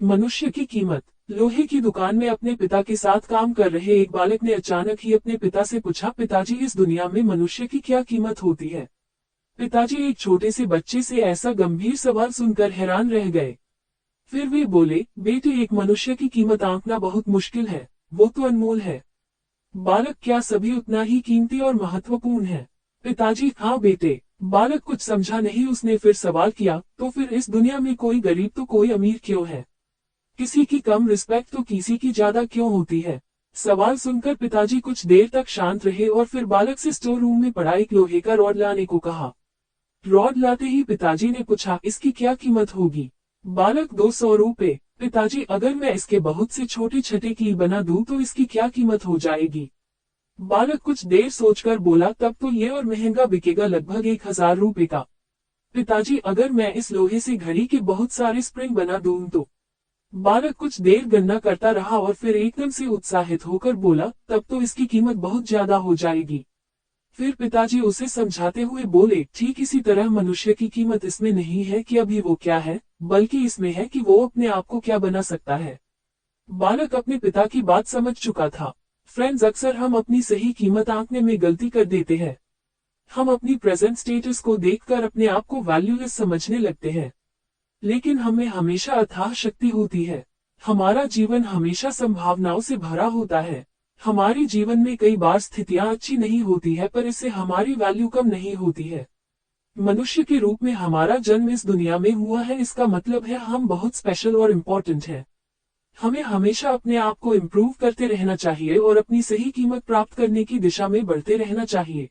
मनुष्य की कीमत। लोहे की दुकान में अपने पिता के साथ काम कर रहे एक बालक ने अचानक ही अपने पिता से पूछा, पिताजी इस दुनिया में मनुष्य की क्या कीमत होती है। पिताजी एक छोटे से बच्चे से ऐसा गंभीर सवाल सुनकर हैरान रह गए। फिर वे बोले, बेटे एक मनुष्य की कीमत आंकना बहुत मुश्किल है, वो तो अनमोल है। बालक, क्या सभी उतना ही कीमती और महत्वपूर्ण है। पिताजी, हाँ बेटे। बालक कुछ समझा नहीं, उसने फिर सवाल किया, तो फिर इस दुनिया में कोई गरीब तो कोई अमीर क्यों है। किसी की कम रिस्पेक्ट तो किसी की ज्यादा क्यों होती है। सवाल सुनकर पिताजी कुछ देर तक शांत रहे और फिर बालक से स्टोर रूम में पड़ा एक लोहे का रॉड लाने को कहा। रॉड लाते ही पिताजी ने पूछा, इसकी क्या कीमत होगी। बालक, 200 रुपए। पिताजी, अगर मैं इसके बहुत से छोटे छठे कील बना दूं तो इसकी क्या कीमत हो जाएगी। बालक कुछ देर सोचकर बोला, तब तो ये और महंगा बिकेगा, लगभग 1000 रुपए का। पिताजी, अगर मैं इस लोहे से घड़ी के बहुत सारे स्प्रिंग बना दूं तो। बालक कुछ देर गणना करता रहा और फिर एकदम से उत्साहित होकर बोला, तब तो इसकी कीमत बहुत ज्यादा हो जाएगी। फिर पिताजी उसे समझाते हुए बोले, ठीक इसी तरह मनुष्य की कीमत इसमें नहीं है कि अभी वो क्या है, बल्कि इसमें है कि वो अपने आप को क्या बना सकता है। बालक अपने पिता की बात समझ चुका था। फ्रेंड्स, अक्सर हम अपनी सही कीमत आंकने में गलती कर देते हैं। हम अपनी प्रेजेंट स्टेटस को देखकर अपने आप को वैल्यूलेस समझने लगते हैं। लेकिन हमें हमेशा अथाह शक्ति होती है। हमारा जीवन हमेशा संभावनाओं से भरा होता है। हमारी जीवन में कई बार स्थितियां अच्छी नहीं होती है, पर इससे हमारी वैल्यू कम नहीं होती है। मनुष्य के रूप में हमारा जन्म इस दुनिया में हुआ है, इसका मतलब है हम बहुत स्पेशल और इम्पोर्टेंट हैं। हमें हमेशा अपने आप को इम्प्रूव करते रहना चाहिए और अपनी सही कीमत प्राप्त करने की दिशा में बढ़ते रहना चाहिए।